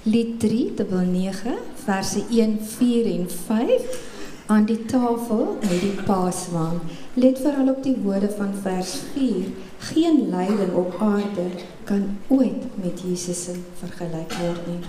Lied 399, verse 1, 4 en 5, aan die tafel met die paaswaan. Let vooral op die woorde van vers 4. Geen lyding op aarde kan ooit met Jesus vergelyk word nie.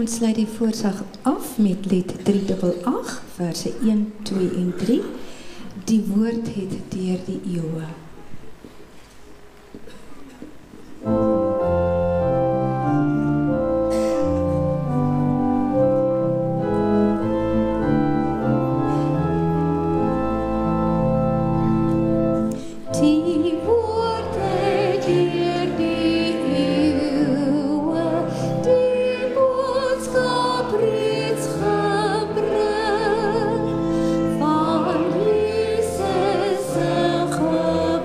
Ons sluit die voorsag af met lied 388, verse 1, 2 en 3. Die woord het deur die eeue. Van Jesus se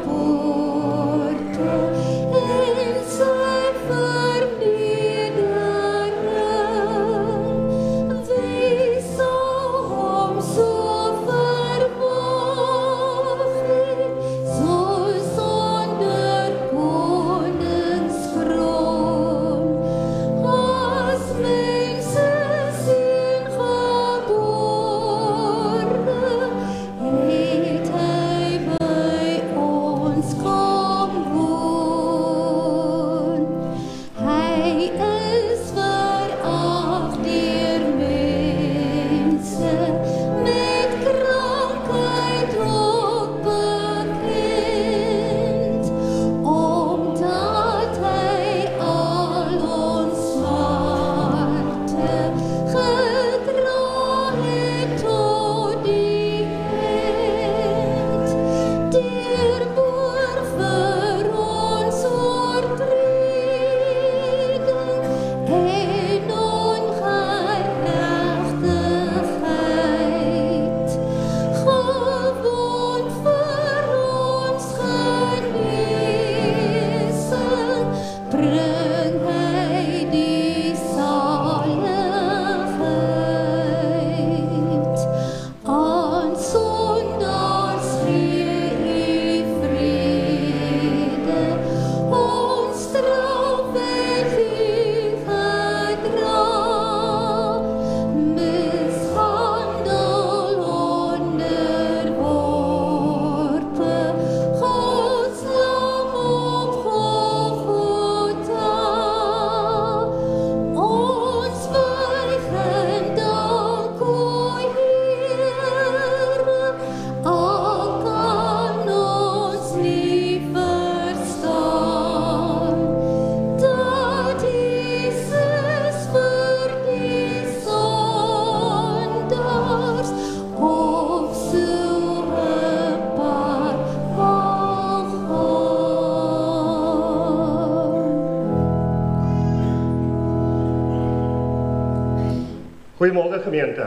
Goeiemorgen gemeente.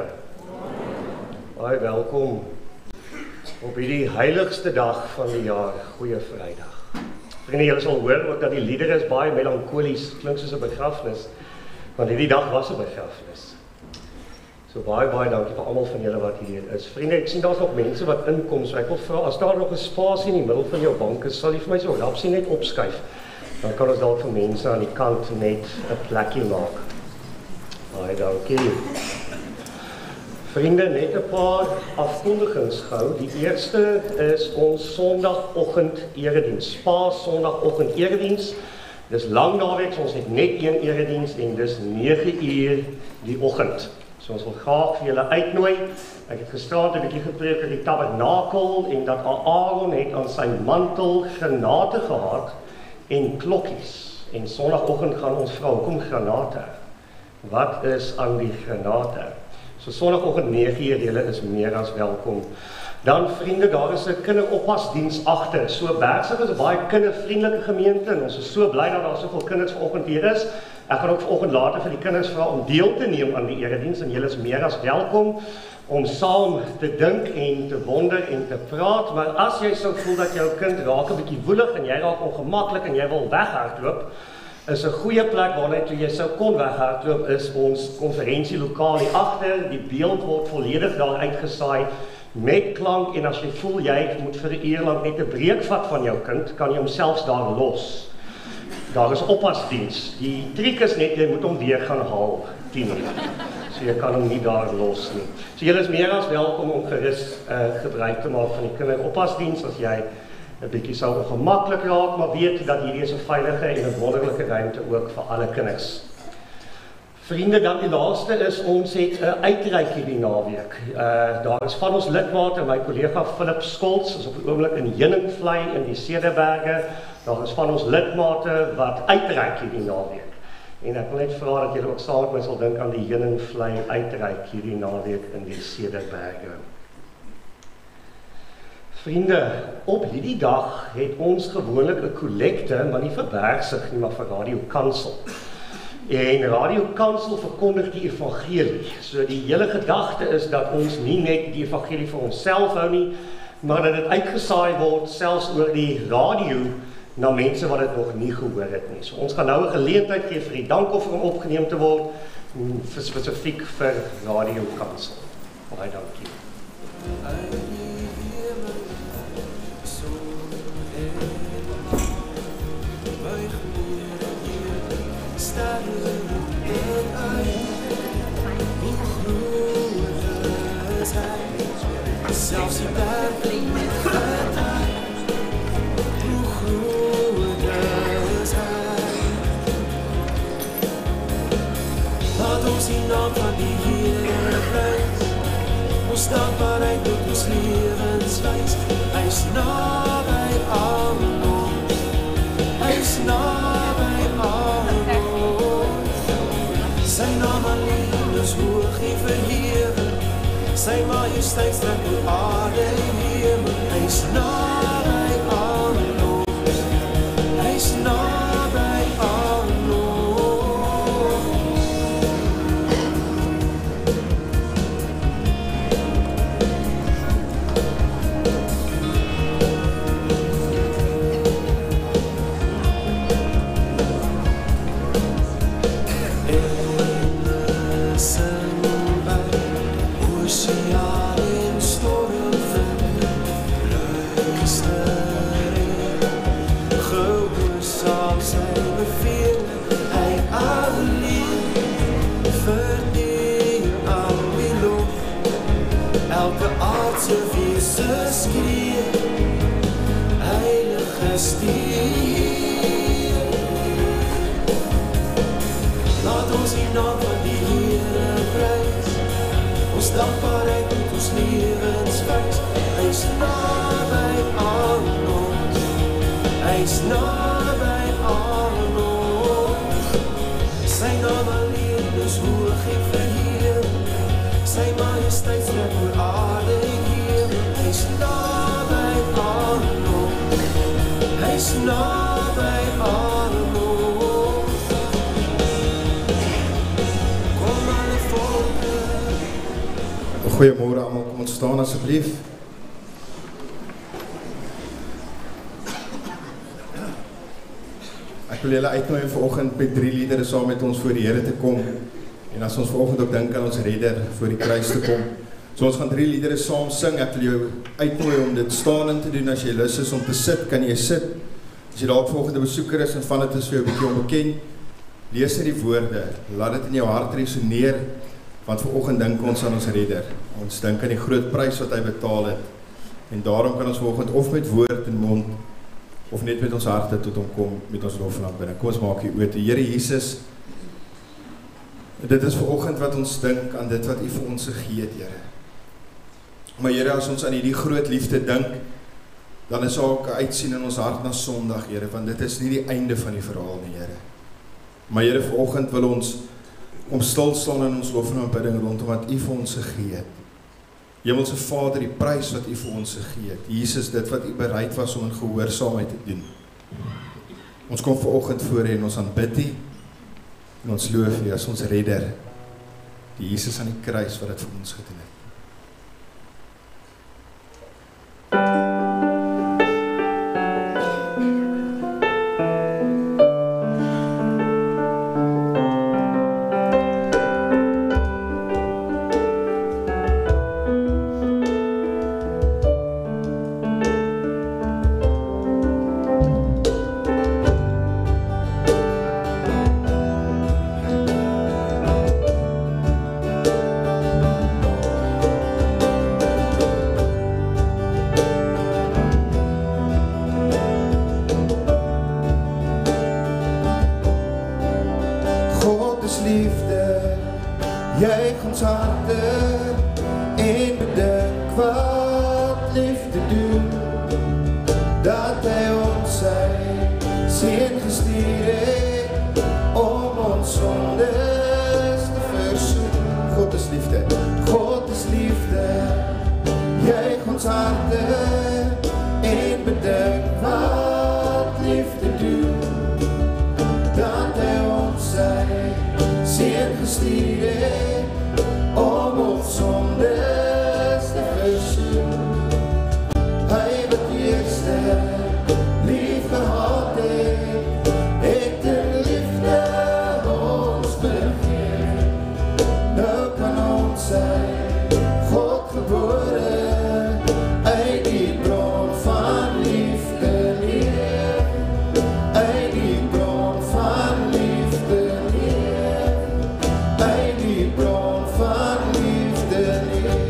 Baie welkom op hierdie heiligste dag van die jaar, Goeie Vrydag. Vriende, julle sal hoor ook dat die liedere is baie melankolies, klink soos 'n begrafnis, want hierdie dag was 'n begrafnis. So baie dankie vir almal van julle wat hier is. Vriende, ek sien daar's nog mense wat inkom, so ek wil vra, as daar nog 'n spasie in die middel van jou bank is, sal jy vir my so rapsie net opskuif. Dan kan ons dalk vir mense aan die kant net 'n plekkie maak. Baie dankie. Vriende, net 'n paar afkondigings gehou. Die eerste is ons Sondagoggend erediens. Paas Sondagoggend erediens. Dis lang naweek, ons het net een erediens en dis 9 uur die oggend. So ons wil graag vir julle uitnooi. Ek het gisteraand 'n bietjie gepreek oor die tabernakel en dat Aaron het aan sy mantel granate gehad en klokkies. En Sondagoggend gaan ons vra, hoekom granate? Wat is aan die granate? So Sondagoggend 9 uur, julle is meer as welkom. Dan vriende, daar is 'n kinderoppasdiens agter. So Bergsig is 'n baie kindervriendelike gemeente en ons is so bly dat daar soveel kinders vanoggend hier is. Ek gaan ook vanoggend later vir die kinders vra om deel te neem aan die erediens en julle is meer as welkom om saam te dink en te wonder en te praat. Maar as jy sou voel dat jou kind raak 'n bietjie woelig en jy raak ongemaklik en jy wil weghardloop, is 'n goeie plek waarna toe jy sou kon weghardloop is ons konferensielokaal hier agter. Die beeld word volledig daar uitgesaai met klank en as jy voel jy moet vir 'n uur lank net 'n breek vat van jou kind, kan jy hom selfs daar los. Daar is oppasdiens. Die triek is net jy moet hom weer gaan haal 10 uur. So jy kan hom nie daar los nie. So julle is meer as welkom om gerus gebruik te maak van die kinderoppasdiens as jy 'n bietjie sou ongemaklik raak, maar weet dat hierdie is 'n veilige en 'n wonderlike ruimte ook vir alle kinders. Vriende, dan die laaste is ons het 'n uitreik hierdie naweek. Daar is van ons lidmate, my kollega Philip Skolts is op die oomblik in Heuningvlei in die Cederberge. Daar is van ons lidmate wat uitreik hierdie naweek. En ek wil net vra dat julle ook saam met my sal dink aan die Heuningvlei uitreik hierdie naweek in die Cederberge. Vriende, op hierdie dag het ons gewoonlik 'n kollekte, maar nie vir Bergsig nie, maar vir Radio Kansel. En Radio Kansel verkondig die evangelie. So die hele gedagte is dat ons nie net die evangelie vir onsself hou nie, maar dat dit uitgesaai word selfs oor die radio na mense wat dit nog nie gehoor het nie. So ons gaan nou 'n geleentheid gee vir die dankoffer om opgeneem te word, spesifiek vir Radio Kansel. Baie dankie. Selfs die berg met getuig, hoe groot is hy. Laat ons die naam van die Here prys, ons dankbaarheid tot ons lewens wys. Hy is naby aan ons, hy is naby aan ons. Sy naam alleen is hoog en verheven, sy majesteit strek oor aarde en hemel. Hy is naby aan ons, hy is naby aan ons. naby alom. Sy naam alleen is hoog en verheer, sy majesteit strek oor aarde en heer. Hy's naby alom, hy's naby alom. Kom alle volke. Goeiemôre almal, kom ons staan asseblief. Ek wil julle uitnooi vanoggend met 3 liedere saam met ons voor die Here te kom. En as ons vanoggend ook dink aan ons redder voor die kruis te kom. So ons gaan 3 liedere saam sing. Ek wil jou uitnooi om dit staanend te doen. As jy lus is om te sit, kan jy sit. As jy dalk vanoggend 'n besoeker is en van dit is vir jou 'n bietjie onbekend, lees net die woorde. Laat dit in jou hart resoneer, want vanoggend dink ons aan ons redder. Ons dink aan die groot prys wat hy betaal het. En daarom kan ons vanoggend of met woord en mond of net met ons harte tot hom kom met ons lof en aanbidding. Kom ons maak die oë toe. Here Jesus, dit is vanoggend wat ons dink aan dit wat U vir ons gegee het, Here. Maar Here, as ons aan hierdie groot liefde dink, dan is ook 'n uitsien in ons hart na Sondag, Here, want dit is nie die einde van die verhaal nie, Here. Maar Here, vanoggend wil ons om stil staan in ons lof en aanbidding rondom wat U vir ons gegee het. Hemelse Vader, die prys wat U vir ons gegee het. Jesus, dit wat U bereid was om in gehoorsaamheid te doen. Ons kom vanoggend voor U en ons aanbid U en ons loof U as ons redder, die Jesus aan die kruis wat dit vir ons gedoen het. Bron van liefde leef.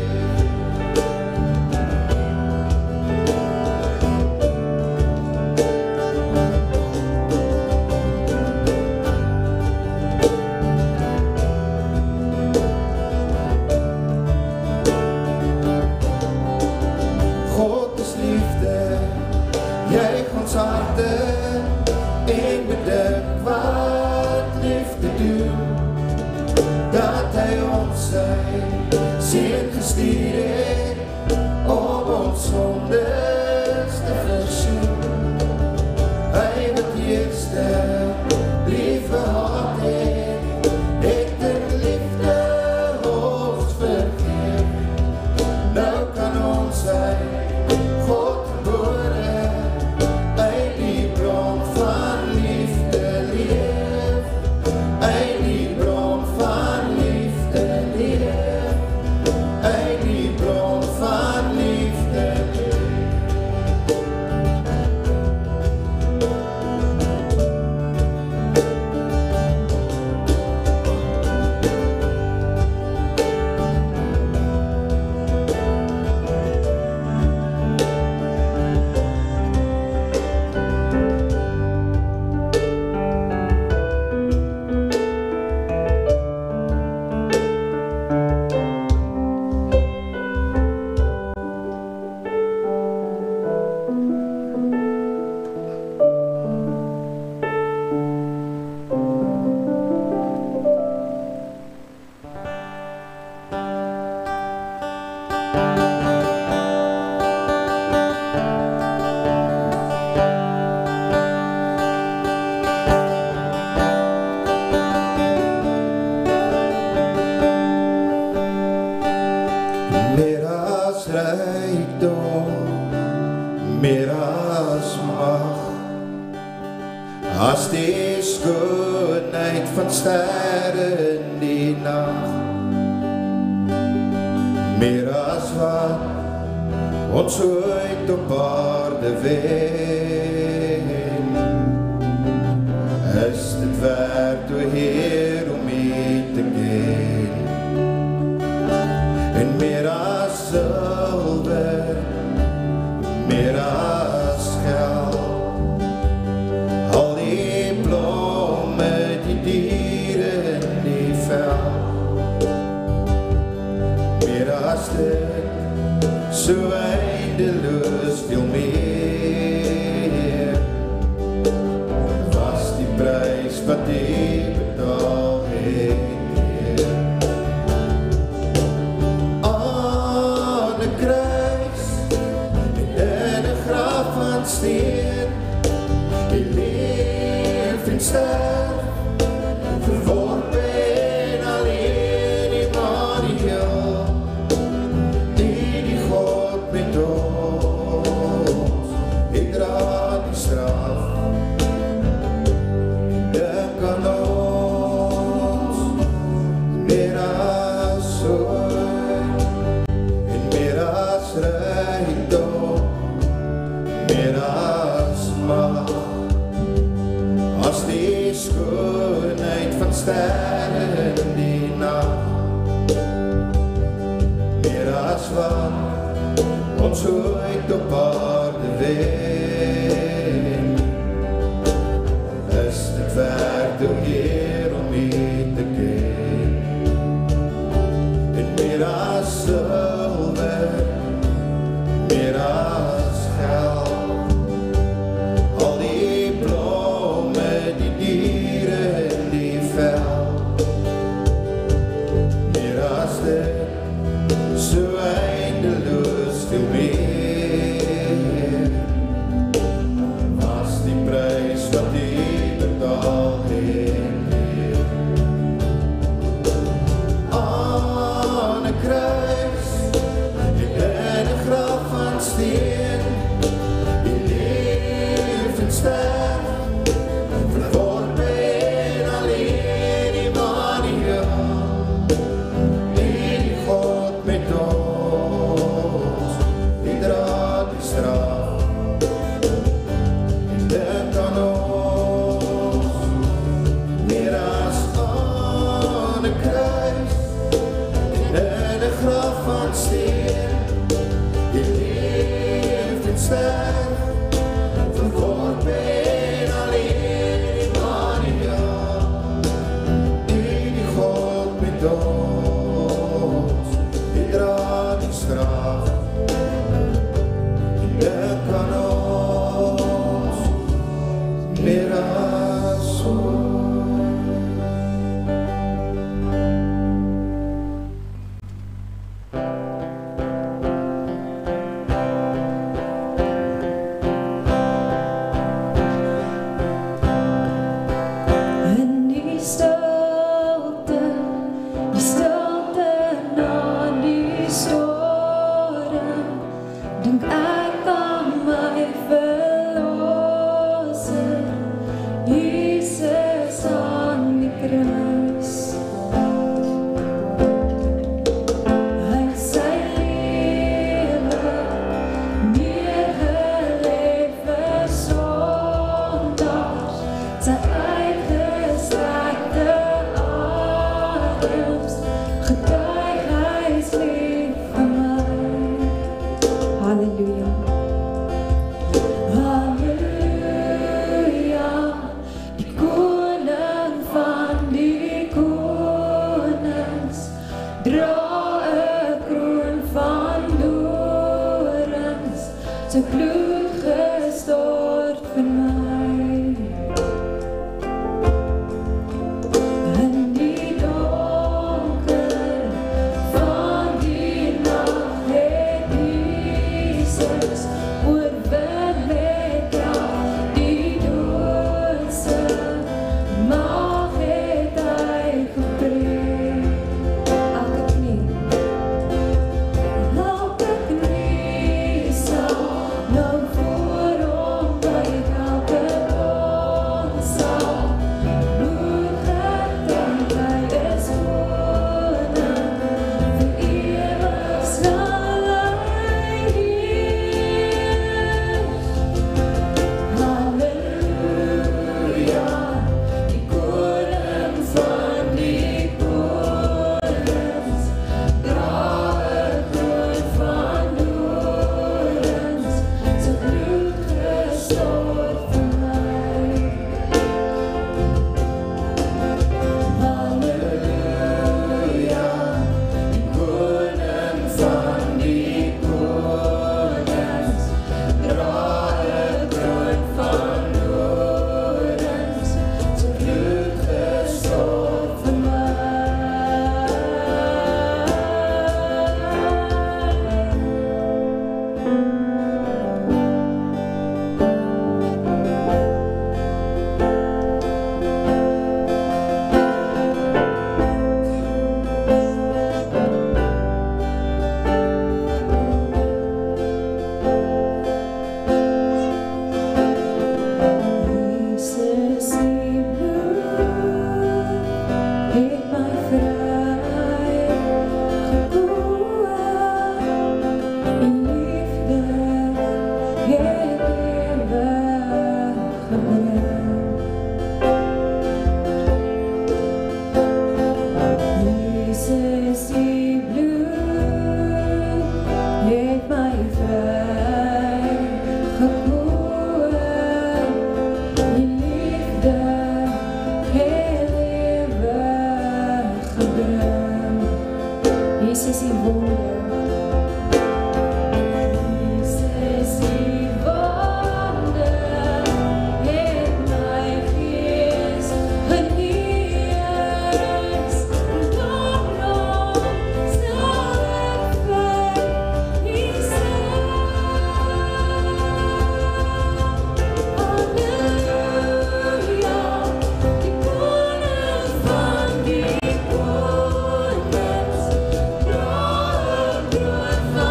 die skoonheid van sterre in die nacht, meer as wat ons ooit op aarde wen, is dit werd, o Heer, om U te ken, en meer as silwer, meer as geld, al die blomme, die diere in die veld, meer as dit, so eindeloos veel meer, was die prys wat U betaal het, aan 'n kruis, en 'n graf van steen, die leef en sterf, verworpe en alleen Immanuel, die God met ons, die dra die straf, dink aan ons, meer as ooit, en meer as rykdom, meer as mag, as die skoonheid van sterre in die nacht, meer as wat ons ooit op aarde wen, is dit werd, o Heer, om U te ken, en meer as silwer, meer as geld, al die blomme, die diere in die veld, meer as dit, so eindeloos veel meer, was die prys wat U betaal het, aan 'n kruis, en 'n graf van steen, die leef en sterf, verworpe en alleen Immanuel, die God met ons, die dra die straf, en dink aan ons, meer as aan 'n kruis, en 'n graf van steen, die leef en sterf, verworpe en alleen Immanuel, die God met ons, die dra die straf, en dink aan ons, meer as ooit. In die stilte na die storm, dink ek aan my verlosser, Jesus aan die kruis. Hy sy lewe neergeleef vir sondaars, sy uitgestrekte arms, getuig hy is lief vir my. Halleluja. Halleluja, die koning van die konings, dra 'n kroon van dorens, sy bloed gestort vir my. In die donker van die nag het Jesus oorwin met krag die doodse mag het hy gebreek. Elke knie sal nou Jesus die wonder. Jesus die wonder, het my gees genees. Daarom sal ek vir U sing. Halleluja, die koning van die konings, dra 'n brood van dorens,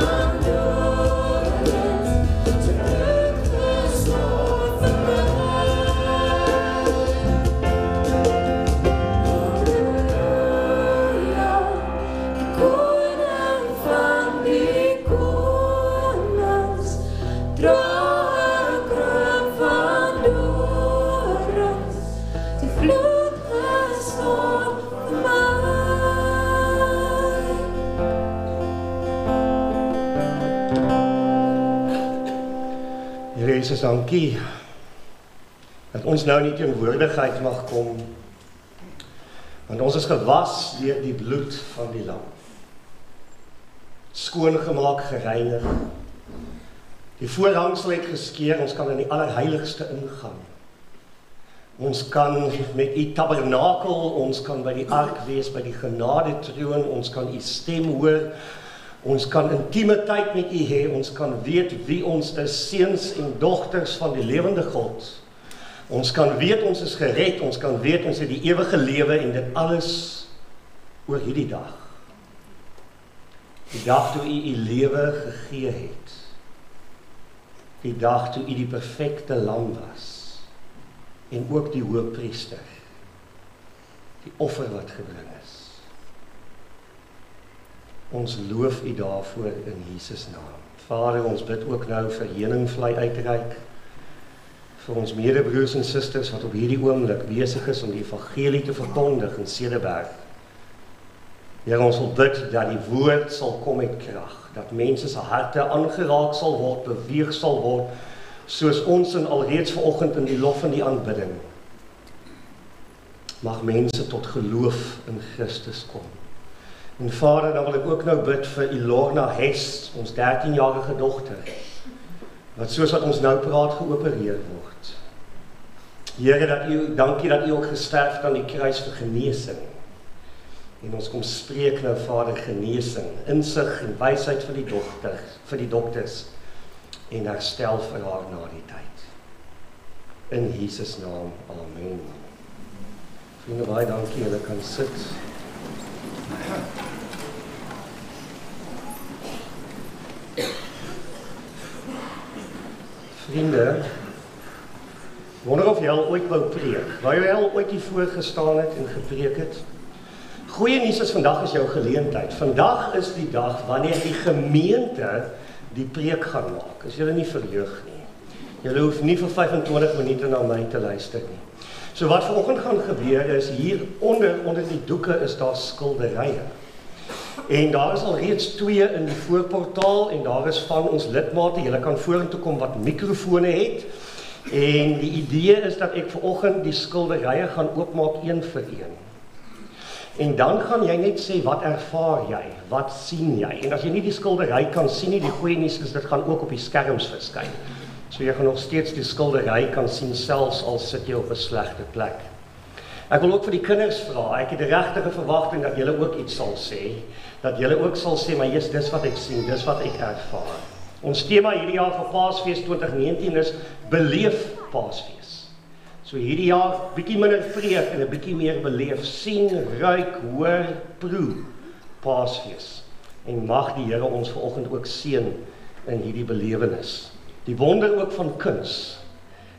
sy bloed gestort vir my. Halleluja, die koning van die konings, dra 'n kroon van dorens, sy bloed gestort vir my. Here Jesus, dankie dat ons nou nie teenwoordigheid mag kom, want ons is gewas deur die bloed van die lam. Skoongemaak, gereinig. Die voorhangsel het geskeur, ons kan in die allerheiligste ingaan. Ons kan met U tabernakel, ons kan by die ark wees, by die genade troon, ons kan U stem hoor, ons kan intieme tyd met U hê, ons kan weet wie ons is, seuns en dogters van die lewende God. Ons kan weet ons is gered, ons kan weet ons het die ewige lewe en dit alles oor hierdie dag. Die dag toe U U lewe gegee het. Die dag toe U die perfekte lam was. En ook die hoëpriester. Die offer wat gebring is. Ons loof U daarvoor in Jesus naam. Vader, ons bid ook nou vir heuningvlei uitreik. Vir ons medebroers en susters wat op hierdie oomblik besig is om die evangelie te verkondig in Cederberg. Here, ons wil bid dat die woord sal kom met krag, dat mense se harte aangeraak sal word, beweeg sal word, soos ons en alreeds vanoggend in die lof en die aanbidding. Mag mense tot geloof in Christus kom. En Vader, dan wil ek ook nou bid vir Ilorna Hess, ons 13-jarige dogter, wat soos wat ons nou praat geopereer word. Here, dankie dat U ook gesterf het aan die kruis vir genesing. En ons kom spreek nou, Vader, genesing, insig en wysheid vir die dokters, en herstel vir haar na die tyd. In Jesus naam, amen. Vriende, baie dankie, julle kan sit. Vriende, wonder of jy al ooit wou preek. Wou jy al ooit hier voor gestaan het en gepreek het? Goeie nuus is, vandag is jou geleentheid. Vandag is die dag wanneer die gemeente die preek gaan maak. Is julle nie verheug nie. Julle hoef nie vir 25 minute na my te luister nie. So wat vanoggend gaan gebeur is, hier onder die doeke is daar skilderye. En daar is al reeds 2 in die voorportaal en daar is van ons lidmate, julle kan vorentoe kom wat mikrofone het. En die idee is dat ek vanoggend die skilderye gaan oopmaak een vir een. En dan gaan jy net sê, wat ervaar jy? Wat sien jy? En as jy nie die skildery kan sien nie, die goeie nuus is, dit gaan ook op die skerms verskyn. So jy gaan nog steeds die skildery kan sien, selfs al sit jy op 'n slegte plek. Ek wil ook vir die kinders vra, ek het die regtige verwagting dat julle ook iets sal sê, dat julle ook sal sê, maar Jesus, dis wat ek sien, dis wat ek ervaar. Ons tema hierdie jaar vir Paasfees 2019 is Beleef Paasfees. So hierdie jaar bietjie minder preek en 'n bietjie meer beleef, sien, ruik, hoor, proe Paasfees. En mag die Here ons vanoggend ook seën in hierdie belewenis. Die wonder ook van kuns.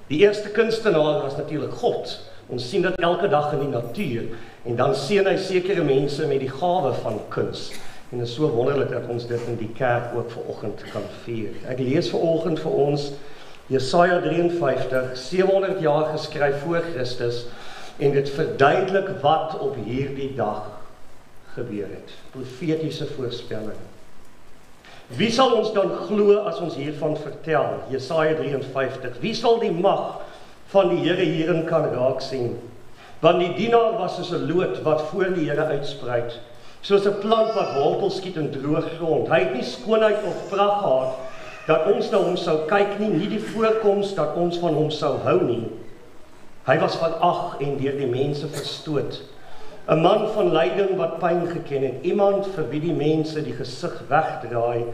Die eerste kunstenaar was natuurlik God. Ons sien dit elke dag in die natuur en dan seën hy sekere mense met die gawe van kuns. En dit is so wonderlik dat ons dit in die kerk ook vanoggend kan vier. Ek lees vanoggend vir ons Jesaja 53, 700 jaar geskryf voor Christus, en dit verduidelik wat op hierdie dag gebeur het. Profetiese voorspelling. Wie sal ons dan glo as ons hiervan vertel? Jesaja 53. Wie sal die mag van die Here hierin kan raak sien? Want die dienaar was soos 'n loot wat voor die Here uitspruit. Soos 'n plant wat wortels skiet in droë grond. Hy het nie skoonheid of pragt gehad dat ons na hom sou kyk nie die voorkoms dat ons van hom sou hou nie. Hy was verag en deur die mense verstoot. 'n man van lyding wat pyn geken het, iemand vir wie die mense die gesig wegdraai.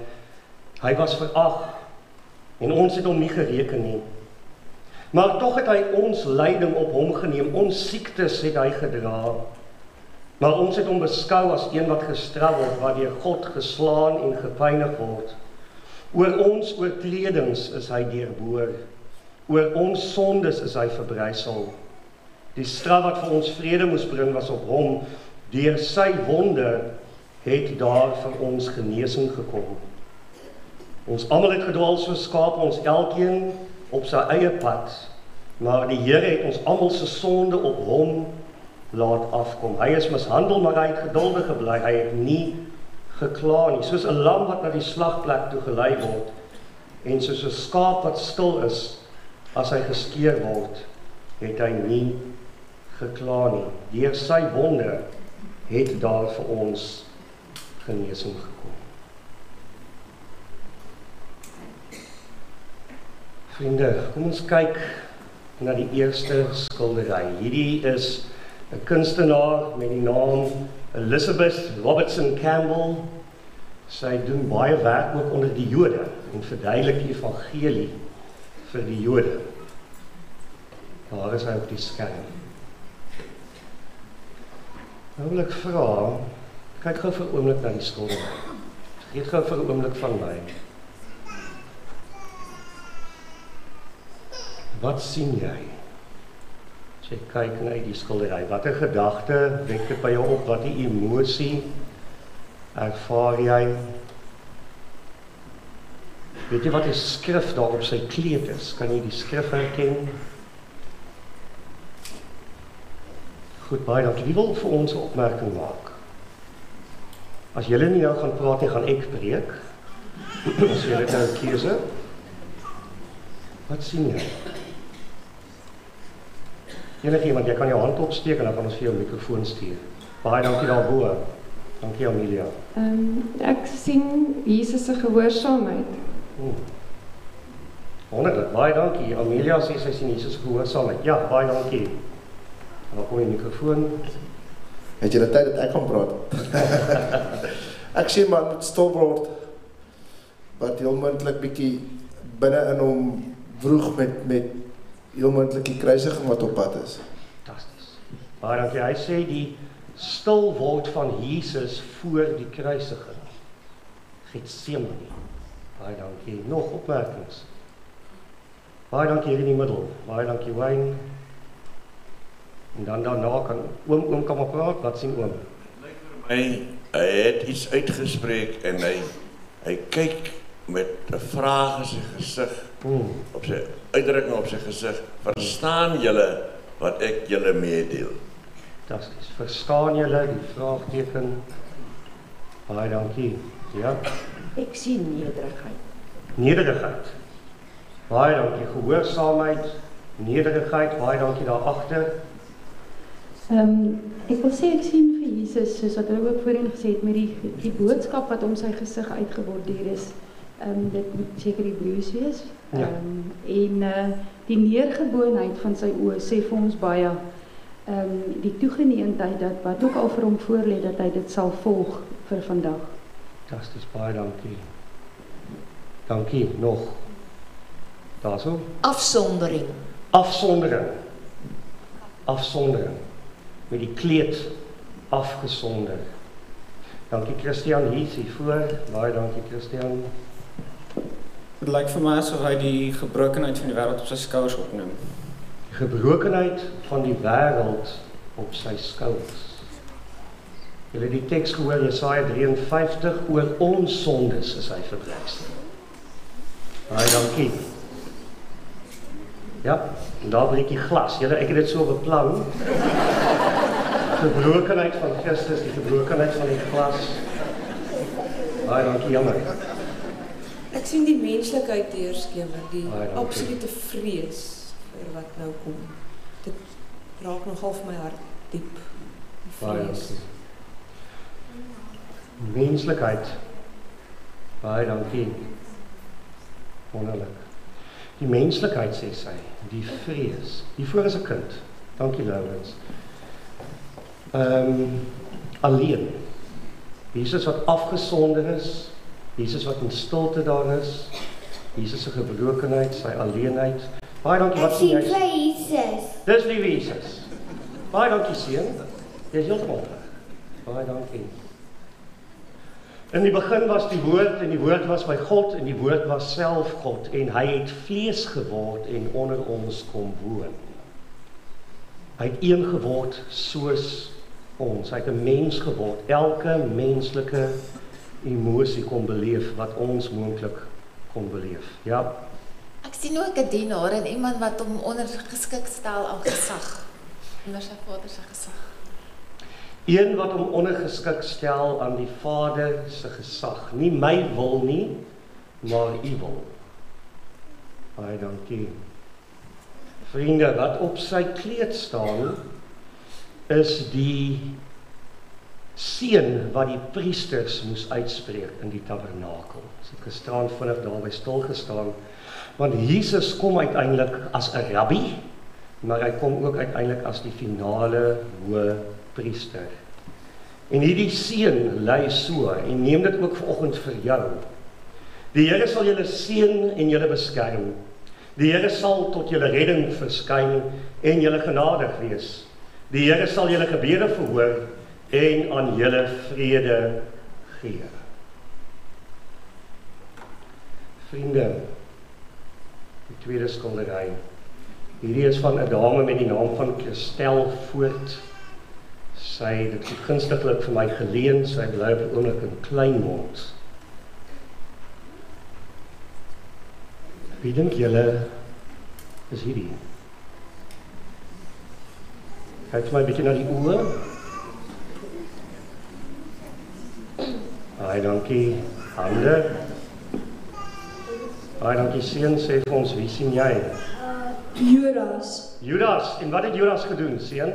Hy was verag en ons het hom nie gereken nie. Maar tog het hy ons lyding op hom geneem, ons siektes het hy gedra. Maar ons het hom beskou as een wat gestraf word, wat deur God geslaan en gepynig word. Oor ons oortredings is hy deurboor. Oor ons sondes is hy verbrysel. Die straf wat vir ons vrede moes bring was op hom. Deur sy wonde het daar vir ons genesing gekom. Ons almal het gedwaal soos skape, ons elkeen op sy eie pad. Maar die Here het ons almal se sonde op hom laat afkom. Hy is mishandel, maar hy het geduldig gebly. Hy het nie gekla nie. Soos 'n lam wat na die slagplek toe gelei word en soos 'n skaap wat stil is as hy geskeer word, het hy nie gekla nie. Deur sy wonde het daar vir ons genesing gekom. Vriende, kom ons kyk na die eerste skildery. Hierdie is 'n kunstenaar met die naam Elizabeth Robertson Campbell. Sy doen baie werk ook onder die Jode en verduidelik die evangelie vir die Jode. Daar is hy op die skerm. Nou wil ek vra, kyk gou vir 'n oomblik na die skildery. Geet gou vir 'n oomblik van my. Wat sien jy? As jy kyk na die skildery, watter gedagte wek dit by jou op, watter emosie ervaar jy? Weet jy wat die skrif daar op sy kleed is? Kan jy die skrif herken? Goed, baie dankie. Wie wil vir ons 'n opmerking maak? As julle nie nou gaan praat nie, gaan ek preek. As julle nou 'n keuse. Wat sien jy? Enige iemand, jy kan jou hand opsteek en dan kan ons vir jou 'n mikrofoon stuur. Baie dankie daarbo. Dankie Amelia. Ek sien Jesus se gehoorsaamheid. Wonderlik, baie dankie. Amelia sê sy sien Jesus se gehoorsaamheid. Ja, baie dankie. Dan kom die mikrofoon. Het jy die tyd dat ek kan praat? Ek sien maar met stil word, wat heel moontlik bietjie binne in hom vroeg met heel moontlik die kruisiging wat op pad is. Fantasties. Baie dankie. Hy sê die stil word van Jesus voor die kruisiging. Getsemane. Baie dankie. Nog opmerkings? Baie dankie hier in die middel. Baie dankie Wayne. En dan daarna kan oom kan maar praat. Wat sien oom? Lyk vir my, hy het iets uitgespreek en hy kyk met 'n vraag in sy gesig, op sy uitdrukking op sy gesig. Verstaan julle wat ek julle meedeel? Fantasties. Verstaan julle die vraagteken? Baie dankie. Ja. Ek sien nederigheid. Nederigheid. Baie dankie. Gehoorsaamheid, nederigheid. Baie dankie daar agter. Ek wil sê ek sien vir Jesus, soos wat hulle ook voorheen gesê het, met die boodskap wat om sy gesig uitgeborduur is. Dit moet seker die Hebreëus wees. Ja. En die neergeboonheid van sy oë sê vir ons baie, die toegeneendheid dat wat ook al vir hom voorlê, dat hy dit sal volg vir vandag. Fantasties, baie dankie. Dankie, nog. Daarso. Afsondering. Afsondering. Afsondering. Met die kleed afgesonder. Dankie Christian, hier voor. Baie dankie Christian. Het lyk vir my asof hy die gebrokenheid van die wêreld op sy skouers opneem. Die gebrokenheid van die wêreld op sy skouers. Julle het die teks gehoor, Jesaja 53, oor ons sondes is hy verbrysel. Baie dankie. Ja, en daar breek die glas. Julle, ek het dit so beplan. Gebrokenheid van Christus, die gebrokenheid van die glas. Baie dankie, jammer. Ek sien die menslikheid deurskemer, die absolute vrees vir wat nou kom. Dit raak nogal vir my hart diep. Die vrees. Menslikheid. Baie dankie. Wonderlik. Die menslikheid, sê sy, die vrees. Hiervoor is 'n kind. Dankie, Laurens. Alleen. Jesus wat afgesonder is, Jesus wat in stilte daar is, Jesus se gebrokenheid, sy alleenheid. Baie dankie, wat sien jy? Ek sien vir Jesus. Dis lieve Jesus. Baie dankie, seun. Jy is heeltemal reg. Baie dankie. In die begin was die woord, en die woord was by God, en die woord was self God, en hy het vlees geword en onder ons kom woon. Hy het een geword soos ons, hy het 'n mens geword, elke menslike emosie kon beleef, wat ons moontlik kon beleef, ja. Ek sien ook 'n dienaar en iemand wat hom ondergeskik stel aan gesag, onder sy Vader se gesag. Een wat hom ondergeskik stel aan die Vader se gesag, nie my wil nie, maar u wil. Baie dankie. Vriende, wat op sy kleed staan, is die seën wat die priesters moes uitspreek in die tabernakel. So ek gisteraan vinnig daarby stilgestaan, want Jesus kom uiteindelik as 'n rabbi, maar hy kom ook uiteindelik as die finale hoë priester. En hierdie seën lei so, en neem dit ook vanoggend vir jou. Die Here sal julle seën en julle beskerm. Die Here sal tot julle redding verskyn en julle genadig wees. Die Here sal julle gebede verhoor en aan julle vrede gee. Vriende, die tweede skildery. Hierdie is van 'n dame met die naam van Christel Voort. Sy het dit gunstiglik vir my geleen, sy bly op die oomblik in Kleinmond. Wie dink julle is hierdie? Kyk vir my 'n bietjie na die oë. Baie dankie, hande. Baie dankie, seun, sê vir ons, wie sien jy? Judas. Judas, en wat het Judas gedoen, seun?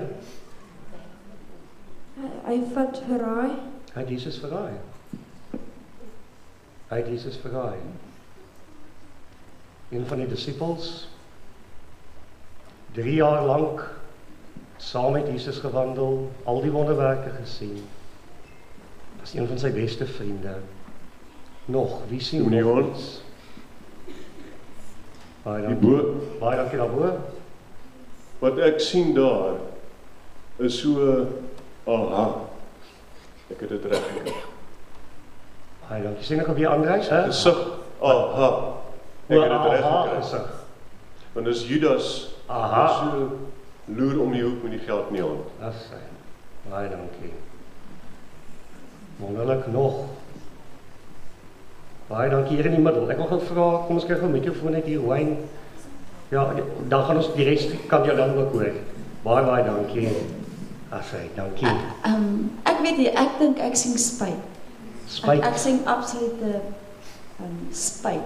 Hy vat verraai. Hy het Jesus verraai. Hy het Jesus verraai. Een van die disippels, 3 jaar lank saam met Jesus gewandel, al die wonderwerke gesien. Dat is een van sy beste vriende. Nog, wie sien nog iets? Baie dankie daarvoor. Wat ek sien daar, is so, aha, ek het dit reg gekry. Baie dankie, sien ek op die Andries, hè? Gesig, aha, ek het dit reg gekry. Want is Judas, so loer om die hoek met die geld nie aan. Dat is sy, baie dankie. Wonderlik nog. Baie dankie hier in die middel. Ek wil gou vra, kom ons kyk gou 'n mikrofoon net hier, Wayne. Ja, dan gaan ons die res kan jy dan ook hoor. Baie dankie. Asai, dankie. Ek weet nie, ek dink ek sien spyt. Spyt? Ek sien absolute spyt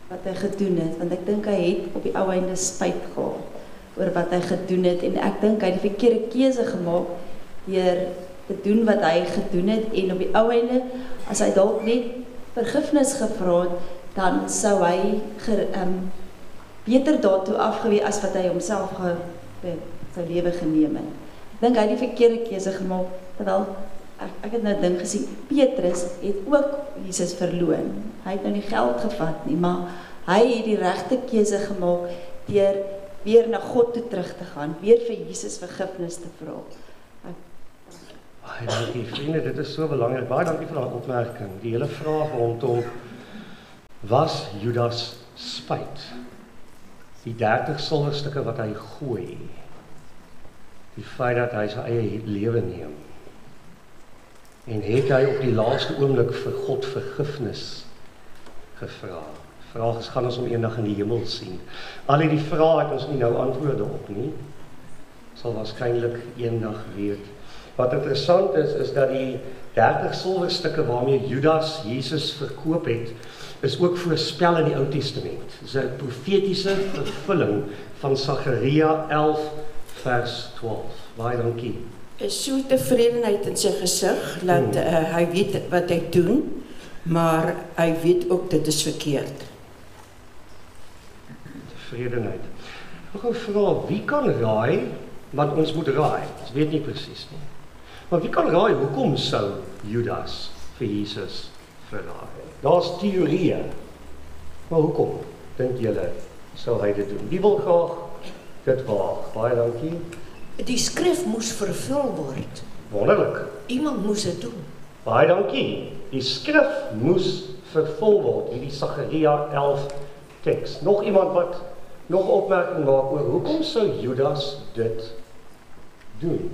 wat hy gedoen het, want ek dink hy het op die ou einde spyt gehad oor wat hy gedoen het, en ek dink hy het die verkeerde keuse gemaak deur te doen wat hy gedoen het, en op die ou einde, as hy dalk net vergifnis gevra het, dan sou hy beter daartoe afgewees as wat hy homself sy lewe geneem het. Ek dink hy het die verkeerde keuse gemaak, terwyl ek het nou 'n ding gesien, Petrus het ook Jesus verloon. Hy het nou nie geld gevat nie, maar hy het die regte keuse gemaak deur weer na God toe terug te gaan, weer vir Jesus vergifnis te vra. Baie dankie, vriende, dit is so belangrik. Baie dankie vir daardie opmerking. Die hele vraag rondom, was Judas spyt? Die 30 silwerstukke wat hy gooi, die feit dat hy sy eie lewe neem, en het hy op die laaste oomblik vir God vergifnis gevra. Vraag is, gaan ons hom eendag in die hemel sien? Al die vrae het ons nie nou antwoorde op nie, sal waarskynlik eendag weet. Wat interessant is dat die 30 silwerstukke waarmee Judas Jesus verkoop het, is ook voorspel in die Ou Testament. Dit is 'n profetiese vervulling van Sagaria 11 vers 12. Baie dankie. is so tevredenheid in sy gesig, dat hy weet wat hy doen, maar hy weet ook dit is verkeerd. Tevredenheid. Ek wil vra, wie kan raai, want ons moet raai, ons weet nie presies nie. Maar wie kan raai, hoekom sou Judas vir Jesus verraai? Daar's teorieë. Maar hoekom, dink julle, sou hy dit doen? Wie wil graag dit waag? Baie dankie. Die skrif moes vervul word. Wonderlik. Iemand moes dit doen. Baie dankie. Die skrif moes vervul word, hierdie Sagaria 11 teks. Nog iemand wat nog opmerking maak oor hoekom sou Judas dit doen?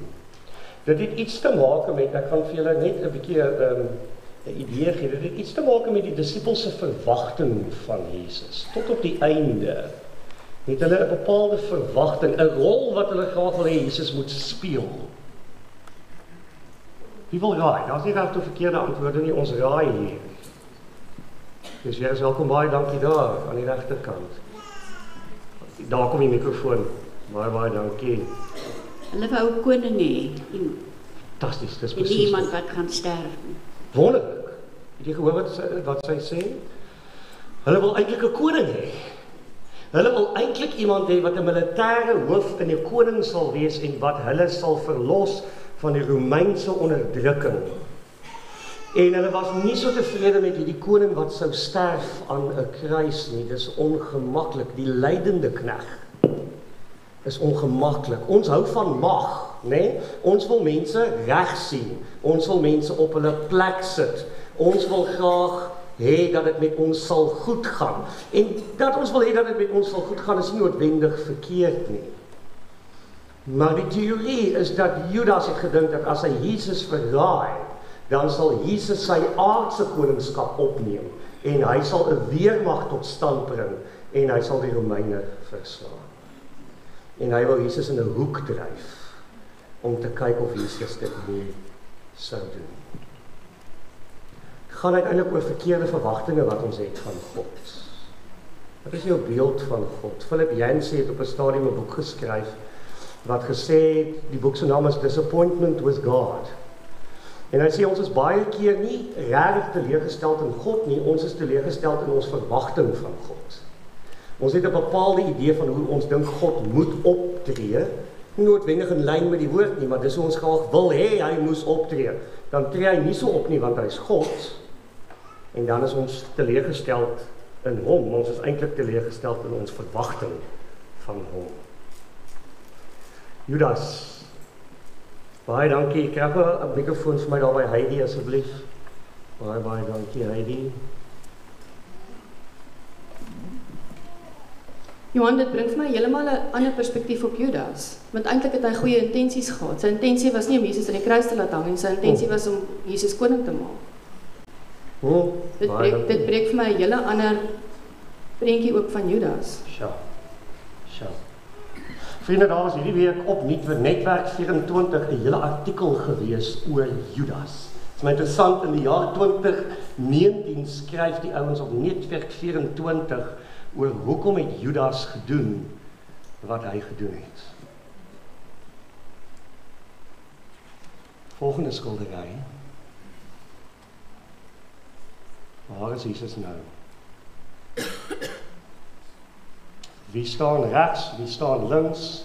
Dit het iets te maak met, ek gaan vir julle net 'n bietjie 'n idee gee, dit het iets te maak met die disippels se verwagting van Jesus. Tot op die einde het hulle 'n bepaalde verwagting, 'n rol wat hulle graag wil hê Jesus moet speel. Wie wil raai? Daar's nie reg of verkeerde antwoorde nie, ons raai hier. Dus weer is welkom, baie dankie daar, aan die regterkant. Daar kom die mikrofoon. Baie dankie. Hulle wou 'n koning hê. Fantasties, dis En presies. nie iemand wat gaan sterf nie. Wonderlik. Het jy gehoor wat sy sê? Hulle wil eintlik 'n koning hê. Hulle wil eintlik iemand hê wat 'n militêre hoof en 'n koning sal wees en wat hulle sal verlos van die Romeinse onderdrukking. En hulle was nie so tevrede met hierdie koning wat sou sterf aan 'n kruis nie. Dis ongemaklik, die lydende knegg is ongemaklik. Ons hou van mag, né? Ons wil mense reg sien. Ons wil mense op hulle plek sit. Ons wil graag hê dat dit met ons sal goed gaan. En dat ons wil hê dat dit met ons sal goed gaan is nie noodwendig verkeerd nie. Maar die teorie is dat Judas het gedink dat as hy Jesus verraai, dan sal Jesus sy aardse koningskap opneem en hy sal 'n weermag tot stand bring en hy sal die Romeine verslaan. En hy wou Jesus in 'n hoek dryf om te kyk of Jesus dit nie sou doen. Het gaan uiteindelik oor verkeerde verwagtinge wat ons het van God. Wat is jou beeld van God? Philip Yancey het op 'n stadium 'n boek geskryf wat gesê het, die boek se naam is Disappointment with God. En hy sê ons is baie keer nie regtig teleurgesteld in God nie, ons is teleurgesteld in ons verwagting van God. Ons het 'n bepaalde idee van hoe ons dink God moet optree, nie noodwendig in lyn met die woord nie, maar dis hoe ons graag wil hê hy moes optree. Dan tree hy nie so op nie want hy's God. En dan is ons teleurgesteld in hom, ons is eintlik teleurgesteld in ons verwagting van hom. Judas, baie dankie, ek krijg 'n mikrofoon vir my daar by Heidi asseblief. Baie dankie Heidi. Johan, dit bring vir my heeltemal 'n ander perspektief op Judas, want eintlik het hy goeie intensies gehad. Sy intensie was nie om Jesus aan die kruis te laat hang nie, sy intensie was om Jesus koning te maak. Dit breek vir my 'n hele ander prentjie ook van Judas. Sja. Vriende, daar was hierdie week op Netwerk 24 'n hele artikel gewees oor Judas. Dit is my interessant, in die jaar 2019 skryf die ouens op Netwerk 24 oor hoekom het Judas gedoen wat hy gedoen het. Volgende skildery. Waar is Jesus nou? Wie staan rechts, wie staan links?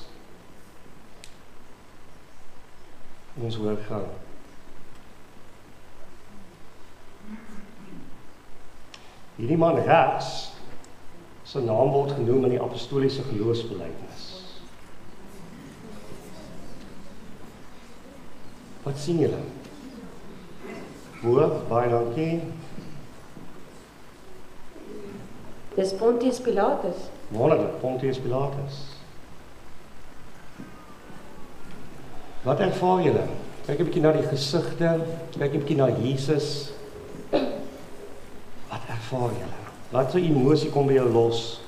En ons hoor gaan. Hierdie man rechts, sy naam word genoem in die apostoliese geloofsbelijdenis. Wat sien julle? Hoor, baie dankie. Dis Pontius Pilatus. Wonderlik, Pontius Pilatus. Wat ervaar julle? Kyk 'n bietjie na die gesigte, kyk 'n bietjie na Jesus. Wat ervaar julle? Wat 'n emosie kom by jou los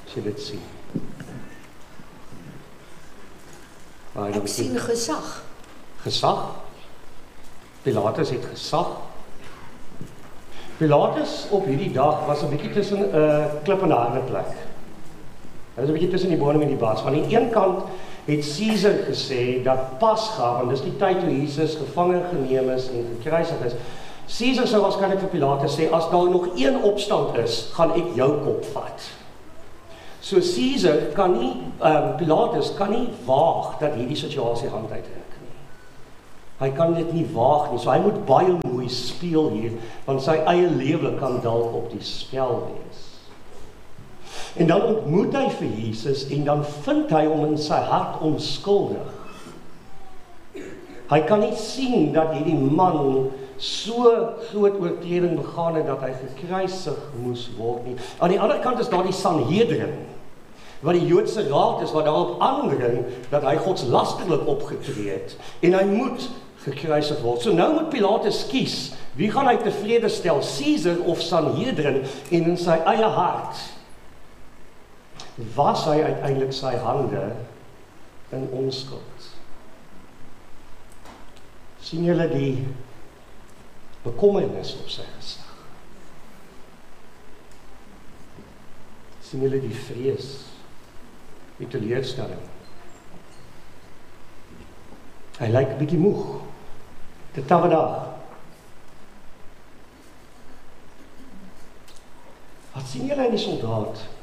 as jy dit sien? Ek sien gesag. Gesag? Pilatus het gesag. Pilatus op hierdie dag was 'n bietjie tussen 'n klip en 'n harde plek. Hy was 'n bietjie tussen die boning en die bas. Aan die een kant het Caesar gesê dat Pasga, want dis die tyd toe Jesus gevange geneem is en gekruisig is, Caesar sou waarskynlik vir Pilatus sê, as daar nog een opstand is, gaan ek jou kop vat. So Caesar kan nie, Pilatus kan nie waag dat hierdie situasie hand uitruk nie. Hy kan dit nie waag nie, so hy moet baie mooi speel hier, want sy eie lewe kan dalk op die spel wees. En dan ontmoet hy vir Jesus en dan vind hy hom in sy hart onskuldig. Hy kan nie sien dat hierdie man so groot oortreding begaan het dat hy gekruisig moes word nie. Aan die ander kant is daar die Sanhedrin, wat die Joodse raad is, wat daarop aandring dat hy godslasterlik opgetree het en hy moet gekruisig word. So nou moet Pilatus kies, wie gaan hy tevrede stel, Caesar of Sanhedrin, en in sy eie hart was hy uiteindelik sy hande in onskuld. Sien julle die bekommernis op sy gesig? Sien julle die vrees, die teleurstelling? Hy lyk 'n bietjie moeg. Dit tawe dag. Wat sien julle in die soldaat?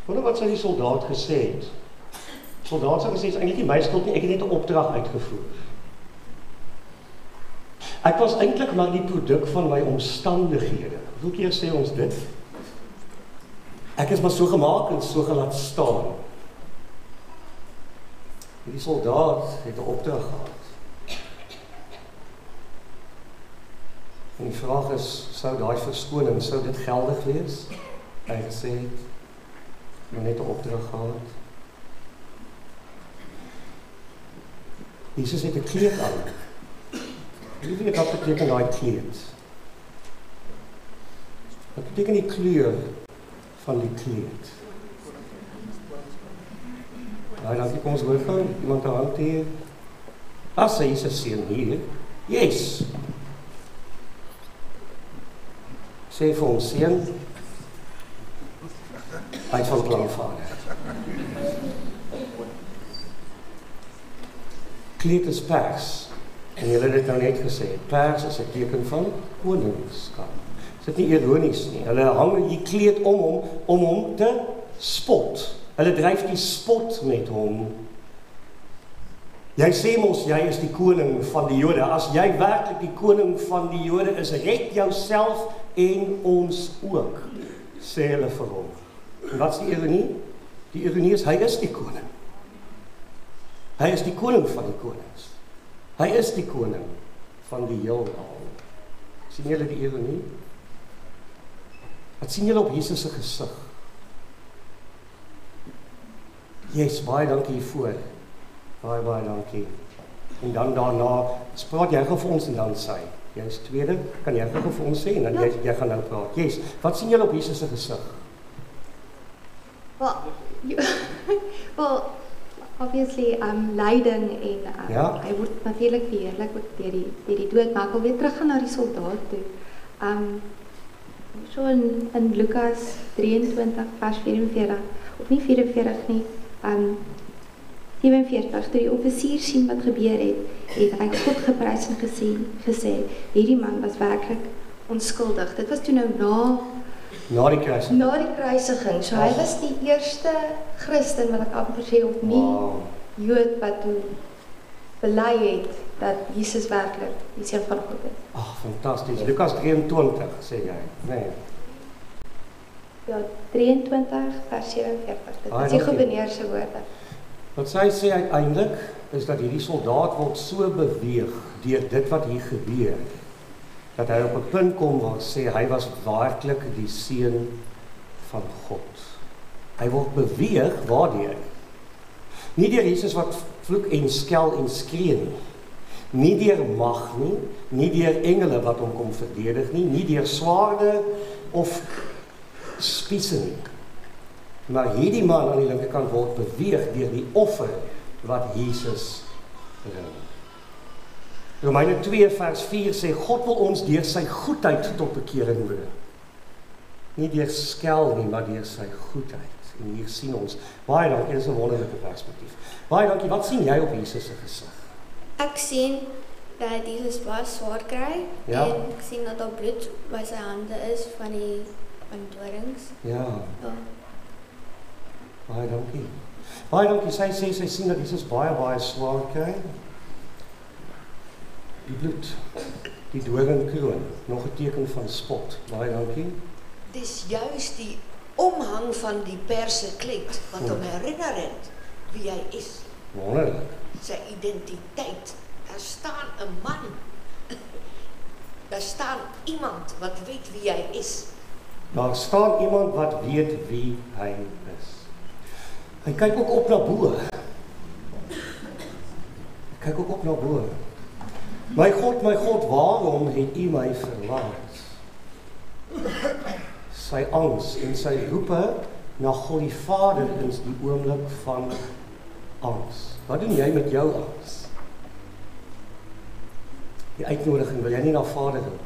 Wonder wat sy die soldaat gesê het. Soldaat sê, is eintlik nie my skuld nie, ek het net 'n opdrag uitgevoer. Ek was eintlik maar die produk van my omstandighede. Hoeveel keer sê ons dit? Ek is maar so gemaak en so gelaat staan. Die soldaat het 'n opdrag gehad. En die vraag is, sou daai verskoning, sou dit geldig wees? Hy het gesê, maar net 'n opdrag gehad. Jesus het 'n kleed aan. Wie weet wat beteken daai kleed? Wat beteken die kleur van die kleed? Nou, dan kom ons hoor gou, iemand aan hand hier. As hy is 'n seun hier. Yes. Sê vir ons seun, hy het van klaarvader. Kleed is pers. En julle het dit nou net gesê, pers is 'n teken van koningskap. Is dit nie ironies nie? Hulle hang die kleed om hom te spot. Hulle dryf die spot met hom. Jy sê mos, jy is die koning van die Jode. As jy werklik die koning van die Jode is, red jouself en ons ook, sê hulle vir hom. En wat is die ironie? Die ironie is, hy is die koning. Hy is die koning van die konings. Hy is die koning van die heelal. Sien julle die ironie? Wat sien julle op Jesus se gesig? Yes, baie dankie hiervoor. Baie dankie. En dan daarna, praat jy gou vir ons en dan sy. Jy is tweede, kan jy gou vir ons sê en dan jy gaan nou praat. Yes, wat sien julle op Jesus se gesig? Well, obviously, lyding en hy word natuurlik verheerlik deur die dood, maar ek wil weer teruggaan na die soldaat toe. So in Lukas 23 vers 44, of nie 44 nie, 47, toe die offisier sien wat gebeur het hy God geprys en gesê, hierdie man was werklik onskuldig. Dit was toe nou na die kruisiging. So hy was die eerste Christen, wat ek amper sê, of nie Jood wat toe bely het dat Jesus werklik die seun van God is. Ag, fantasties. Lukas 23 sê jy, nee. Ja, 23 vers 47. Dit is die Gouverneer se woorde. Wat sy sê uiteindelik is dat hierdie soldaat word so beweeg deur dit wat hier gebeur, dat hy op 'n punt kom waar sê hy was werklik die seun van God. Hy word beweeg waardeur? Nie deur Jesus wat vloek en skel en skree nie deur mag nie deur engele wat hom kom verdedig nie deur swaarde of spiese nie. Maar hierdie man aan die linkerkant word beweeg deur die offer wat Jesus bring. Romeine 2 vers 4 sê, God wil ons deur sy goedheid tot bekering bring. Nie deur skel nie, maar deur sy goedheid. En hier sien ons, baie dankie, dit is 'n wonderlike perspektief. Baie dankie, wat sien jy op Jesus se gesig? Ek sien dat Jesus baie swaar kry Ja. en ek sien dat daar bloed by sy hande is van die dorings. Ja, Ja. baie dankie. Baie dankie, sy sê, sy sien dat Jesus baie swaar kry. Die bloed, die doringkroon, nog 'n teken van spot. Baie dankie. Dis juist die omhang van die perse kleed wat hom herinner het wie hy is. Wonderlik. Sy identiteit. Daar staan 'n man. Daar staan iemand wat weet wie hy is. Daar staan iemand wat weet wie hy is. Hy kyk ook op na bo. Kyk ook op na bo. My God, waarom het U my verlaat? Sy angs en sy roepe na God die Vader is die oomblik van angs. Wat doen jy met jou angs? Die uitnodiging, wil jy nie na Vader roep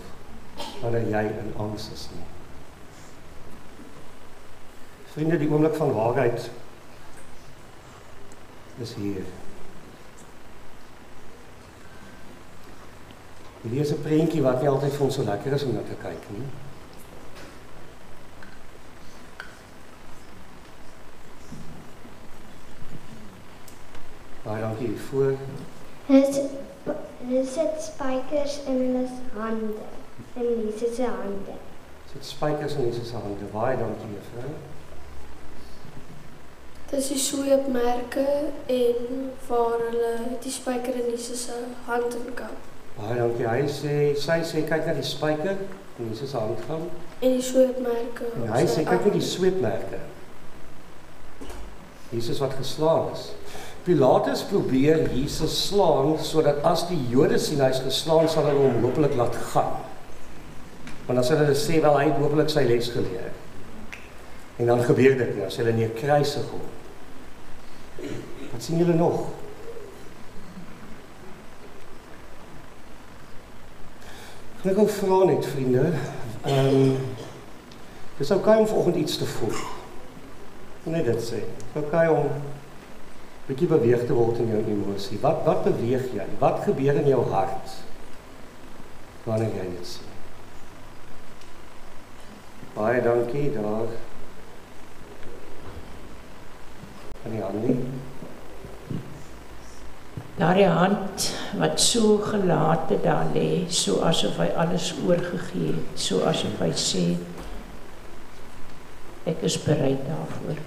wanneer jy in angs is nie. Vriende, die oomblik van waarheid is hier. Hierdie is 'n prentjie wat nie altyd vir ons so lekker is om na te kyk nie. Baie dankie hiervoor. Hulle sit spykers in hulle hande, in Jesus se hande. Sit spykers in Jesus se hande. Baie dankie juffrou. Dis die sweepmerke en waar hulle die spyker in Jesus se hand in kap. Baie dankie. Sy sê kyk na die spyker in Jesus se hand gaan. En die sweepmerke. En hy sê kyk na die sweepmerke. Jesus wat geslaan is. Pilatus probeer Jesus slaan sodat as die Jode sien hy's geslaan sal hulle hom hopelik laat gaan. Want dan sal hulle sê wel hy het hopelik sy les geleer. En dan gebeur dit nie, as hulle nie kruisig hom. Wat sien julle nog? Ek wil vra net vriende, dis oukei om vanoggend iets te voel. Net dit sê. Oukei om bietjie beweeg te word in jou emosie. Wat beweeg jy? Wat gebeur in jou hart wanneer jy dit sien? Baie dankie daar. Aan die hand nie. Daardie hand wat so gelate daar lê, so asof hy alles oorgegee het, so asof hy sê ek is bereid daarvoor.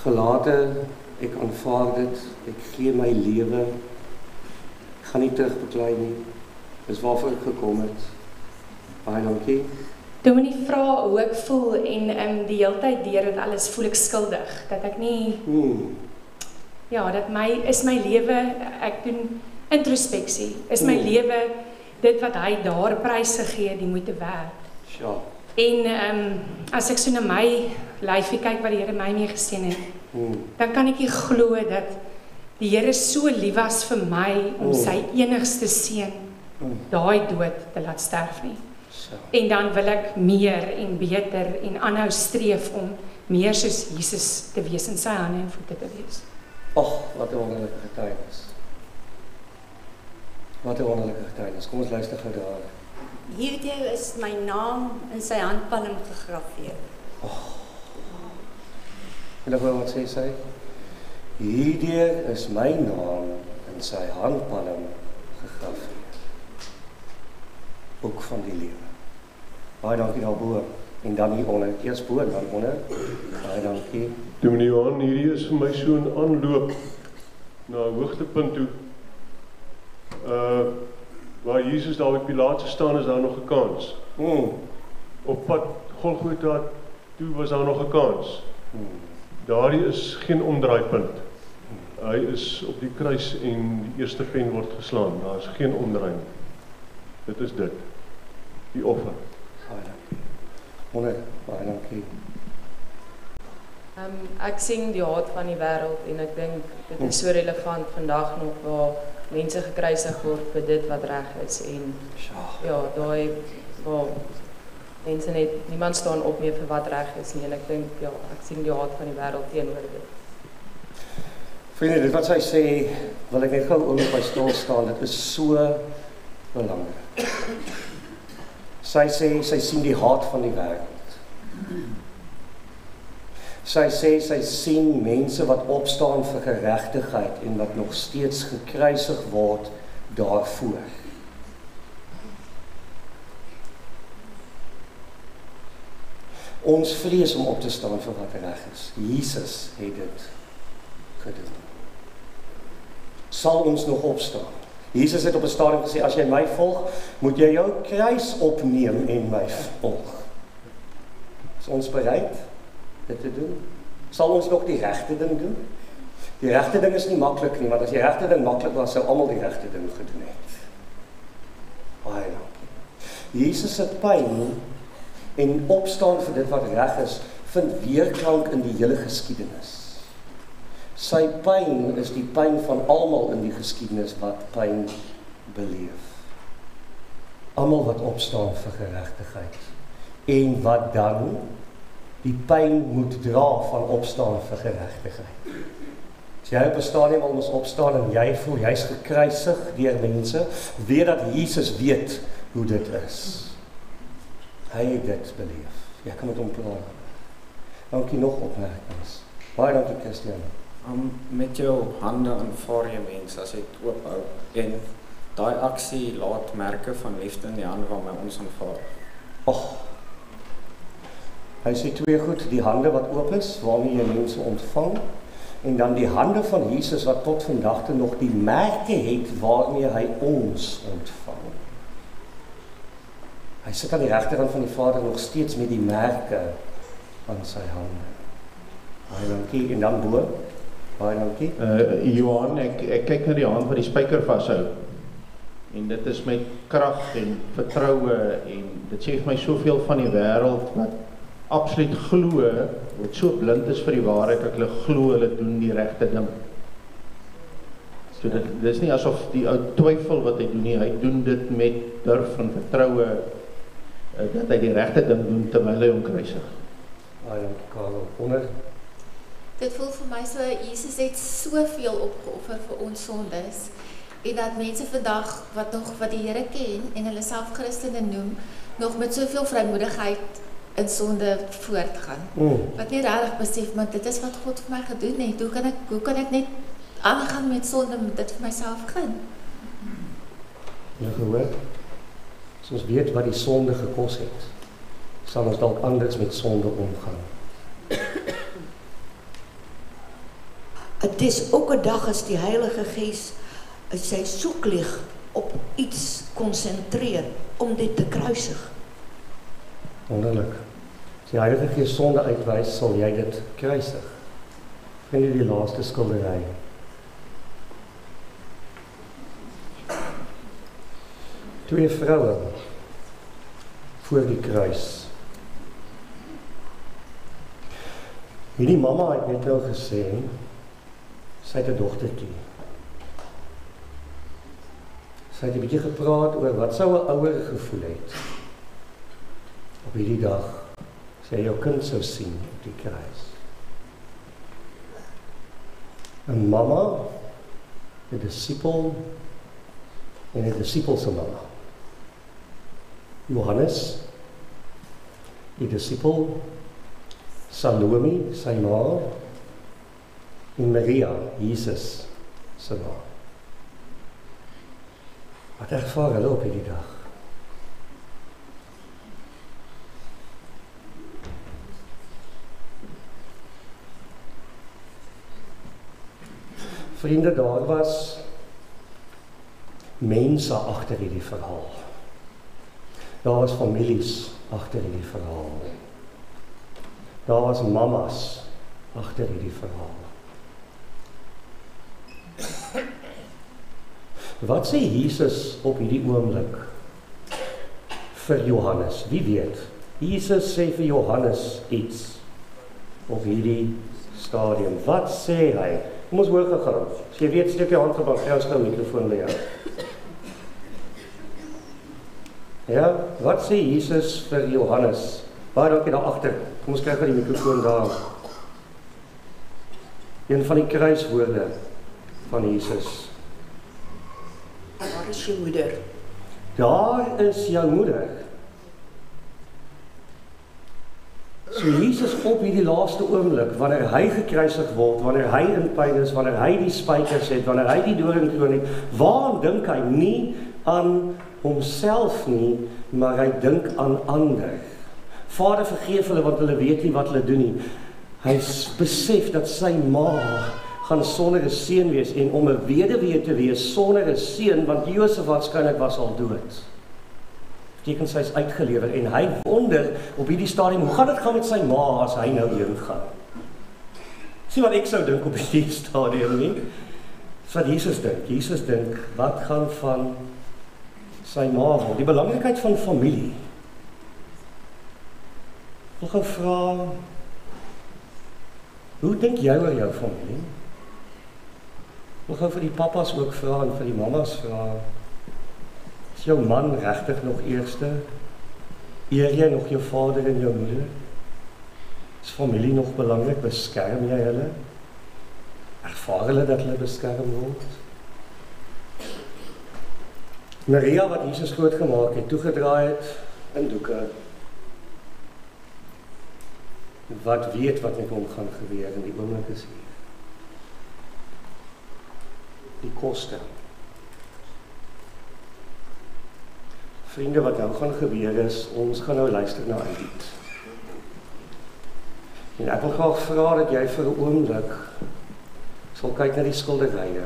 Gelate, ek aanvaar dit, ek gee my lewe, ek gaan nie terugbeklei nie, dis waarvoor ek gekom het. Baie dankie. Dominee vra hoe ek voel en die hele tyd deur dit alles voel ek skuldig, dat ek nie, ja, dat is my lewe, ek doen introspeksie, is my lewe dit wat hy daar prys gegee, die moeite werd. Ja. En as ek so na my lyfie kyk wat die Here my mee geseën het, dan kan ek nie glo dat die Here so lief was vir my om sy enigste seun daai dood te laat sterf nie. En dan wil ek meer en beter en aanhou streef om meer soos Jesus te wees in sy hande en voete te wees. Och, wat 'n wonderlike getuienis. Wat 'n wonderlike getuienis. Kom ons luister gou daar. Hierdie is my naam in sy handpalm gegraveer. En dan wat sê sy? Hierdie is my naam in sy handpalm gegraveer. Boek van die lewe. Baie dankie daarbo. En dan hier onder, eers bo en dan onder. Baie dankie. Dominee Johan, hierdie is vir my so 'n aanloop na 'n hoogtepunt toe. Waar Jesus daar by Pilatus staan, is daar nog 'n kans. Op pad Golgotha toe was daar nog 'n kans. Daardie is geen omdraaipunt. Hy is op die kruis en die eerste pen word geslaan. Daar is geen omdraai nie. Dit is dit. Die offer. Baie dankie. Baie dankie. Ek sien die haat van die wêreld en ek dink dit is so relevant vandag nog waar mense gekruisig word vir dit wat reg is en ja, daai waar mense net niemand staan op meer vir wat reg is nie en ek dink ja, ek sien die haat van die wêreld teenoor dit. Vriende, dit wat sy sê, wil ek net gou oor by stil staan, dit is so belangrik. Sy sê, sy sien die haat van die wêreld. Sy sê, sy sien mense wat opstaan vir geregtigheid en wat nog steeds gekruisig word daarvoor. Ons vrees om op te staan vir wat reg is. Jesus het dit gedoen. Sal ons nog opstaan? Jesus het op 'n stadium gesê, as jy my volg, moet jy jou kruis opneem en my volg. Is ons bereid dit te doen? Sal ons nog die regte ding doen? Die regte ding is nie maklik nie, want as die regte ding maklik was, sou almal die regte ding gedoen het. Baie dankie. Jesus se pyn en opstaan vir dit wat reg is, vind weerklank in die hele geskiedenis. Sy pyn is die pyn van almal in die geskiedenis wat pyn beleef. Almal wat opstaan vir geregtigheid. En wat dan die pyn moet dra van opstaan vir geregtigheid. As jy op 'n stadium al moet opstaan en jy voel jy's gekruisig deur mense, weet dat Jesus weet hoe dit is. Hy het dit beleef. Jy kan met hom praat. Dankie nog opmerkings. Baie dankie Christian. Met jou hande aanvaar jy mense as jy dit oophou en daai aksie laat merke van liefde in die hande waarmee ons aanvaar. Hy sê twee goed, die hande wat oop is waarmee jy mense ontvang en dan die hande van Jesus wat tot vandag toe nog die merke het waarmee hy ons ontvang. Hy sit aan die regterkant van die Vader nog steeds met die merke aan sy hande. Baie dankie en dan bo. Baie dankie. Johan, ek kyk na die hand wat die spyker vashou. En dit is met krag en vertroue en dit sê vir my soveel van die wêreld wat absoluut glo, wat so blind is vir die waarheid, dat hulle glo hulle doen die regte ding. So dit is nie asof die ou twyfel wat hy doen nie, hy doen dit met durf en vertroue dat hy die regte ding doen terwyl hy hom kruisig. Baie dankie Karel. Onder. Dit voel vir my so, Jesus het soveel opgeoffer vir ons sondes en dat mense vandag wat die Here ken en hulle self Christene noem, nog met soveel vrymoedigheid in sonde voortgaan. Wat nie regtig besef, maar dit is wat God vir my gedoen het. Hoe kan ek net aangaan met sonde met dit vir myself gun? Jy gehoor? As ons weet wat die sonde gekos het, sal ons dalk anders met sonde omgaan. Het is ook 'n dag as die Heilige Gees sy soeklig op iets konsentreer om dit te kruisig. Wonderlik. As die Heilige Gees sonde uitwys, sal jy dit kruisig. Vind jy die laaste skildery? Twee vroue voor die kruis. Hierdie mamma het net nou gesê, sy het 'n dogtertjie. Sy het 'n bietjie gepraat oor wat sou 'n ouer gevoel het op hierdie dag, as jy jou kind sou sien op die kruis. 'n Mamma, 'n disipel en 'n disipel se mamma. Johannes, die disipel, Salome, sy ma, en Maria, Jesus se ma. Wat ervaar hulle op hierdie dag? Vriende, daar was mense agter hierdie verhaal. Daar was families agter hierdie verhaal. Daar was mammas agter hierdie verhaal. Wat sê Jesus op hierdie oomblik vir Johannes? Wie weet? Jesus sê vir Johannes iets op hierdie stadium. Wat sê hy Kom ons hoor gegaan. As jy weet, steek jou hand op, dan gee ons gou 'n mikrofoon by jou. Ja, wat sê Jesus vir Johannes? Baie dankie daar agter. Kom ons kyk gou die mikrofoon daar. Een van die kruiswoorde van Jesus. Waar is jou moeder? Daar is jou moeder. So Jesus op hierdie laaste oomblik, wanneer hy gekruisig word, wanneer hy in pyn is, wanneer hy die spykers het, wanneer hy die doringkroon het, waarom dink hy nie aan homself nie, maar hy dink aan ander. Vader, vergeef hulle want hulle weet nie wat hulle doen nie. Hy besef dat sy ma gaan sonder 'n seun wees en om 'n weduwee te wees sonder 'n seun, want Josef waarskynlik was al dood. Beteken sy is uitgelewer en hy wonder op hierdie stadium, hoe gaan dit gaan met sy ma as hy nou heen gaan? Sien wat ek sou dink op hierdie stadium nie? Dis wat Jesus dink. Jesus dink, wat gaan van sy ma word? Die belangrikheid van familie. Ek wil gou vra, hoe dink jy oor jou familie? Ek wil gou vir die papas ook vra en vir die mamas vra, is jou man regtig nog eerste? Eer jy nog jou vader en jou moeder? Is familie nog belangrik? Beskerm jy hulle? Ervaar hulle dat hulle beskerm word? Maria wat Jesus groot gemaak het, toegedraai het in doeke, wat weet wat met hom gaan gebeur in die oomblik is hier. Die koste. Vriende, wat nou gaan gebeur is, ons gaan nou luister na Edith. En ek wil graag vra dat jy vir 'n oomblik sal kyk na die skilderye.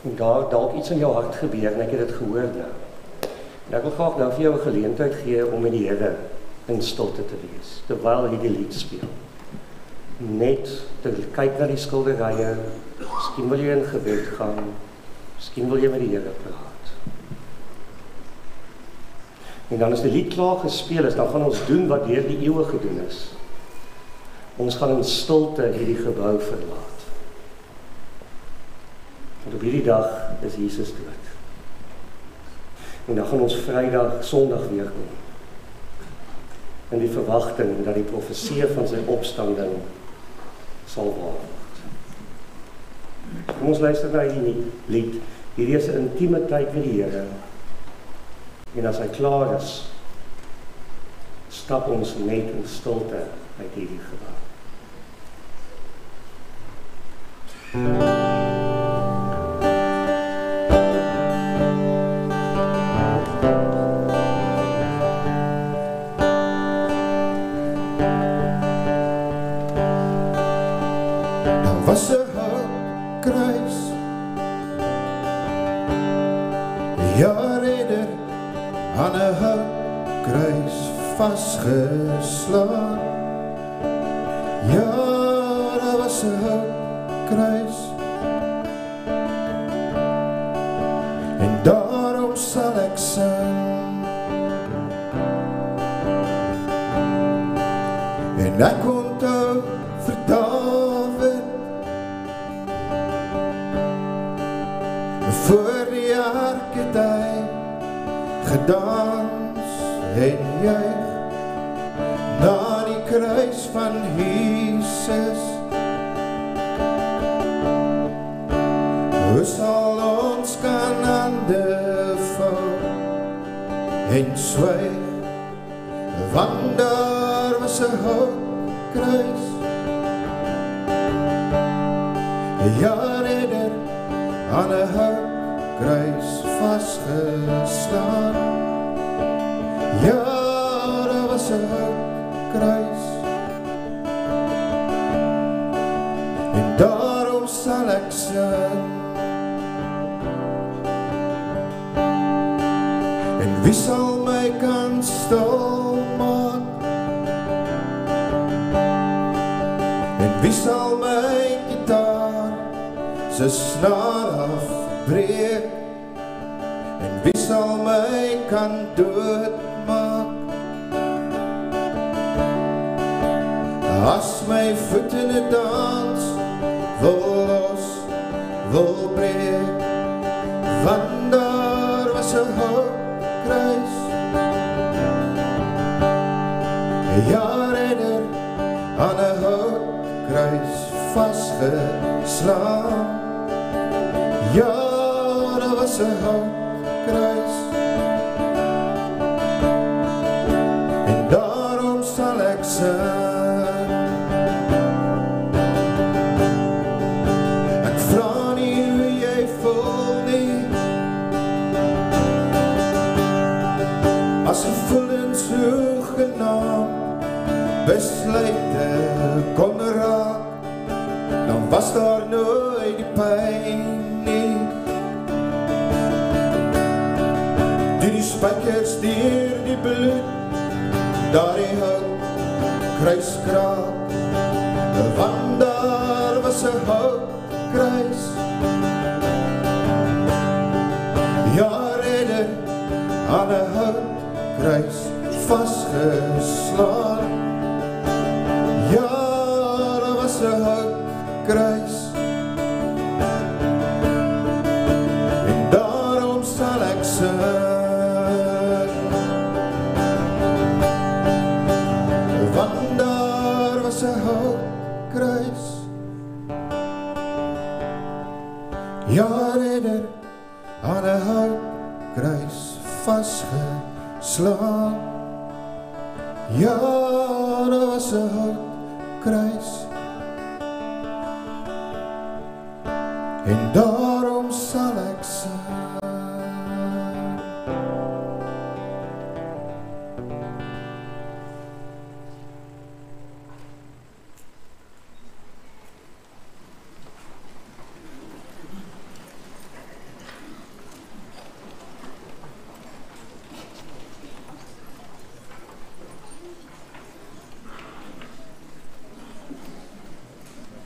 En daar dalk iets in jou hart gebeur en ek het dit gehoor nou. En ek wil graag nou vir jou 'n geleentheid gee om met die Here in stilte te wees, terwyl hy die lied speel. Net te kyk na die skilderye, miskien wil jy in gebed gaan, miskien wil jy met die Here praat. En dan as die lied klaar gespeel is, dan gaan ons doen wat deur die eeue gedoen is. Ons gaan in stilte hierdie gebou verlaat. Want op hierdie dag is Jesus dood. En dan gaan ons Vrydag, Sondag weer kom. In die verwagting dat die profesie van sy opstanding sal waar word. Kom ons luister na hierdie lied. Hierdie is 'n intieme tyd met die Here. En as hy klaar is, stap ons net in stilte uit hierdie gebou. Daar was 'n houtkruis, ja redder, aan 'n houtkruis vasgeslaan. Ja, daar was 'n houtkruis, en daarom sal ek sing. En ek onthou vir Dawid, voor die ark het hy gedans en juig na die kruis van Jesus. Hoe sal ons kan hande vou en swyg, want daar was 'n houtkruis. Ja, redder, aan 'n houtkruis vasgeslaan. Ja, daar was 'n houtkruis, en daarom sal ek sing. En wie sal my kan stil maak? En wie sal my gitaar se snaar afbreek? En wie sal my kan doodmaak? As my voet in 'n dans wil los, wil breek, want daar was 'n houtkruis. Ja, redder aan 'n houtkruis vasgeslaan. Ja, daar was 'n houtkruis. En daarom sal ek sing. Ek vra nie hoe jy voel nie, as gevoelens hoegenaamd besluite kon raak, dan was daar nooit die pyn nie. Die spykers deur die bloed, daar die hout kruiskraak, want daar was 'n houtkruis. Ja, redder aan 'n houtkruis vasgeslaan. Ja, daar was 'n houtkruis. En daarom sal ek sing. Want daar was 'n houtkruis. Ja, redder aan 'n houtkruis vasgeslaan. Ja, daar was 'n houtkruis. En daar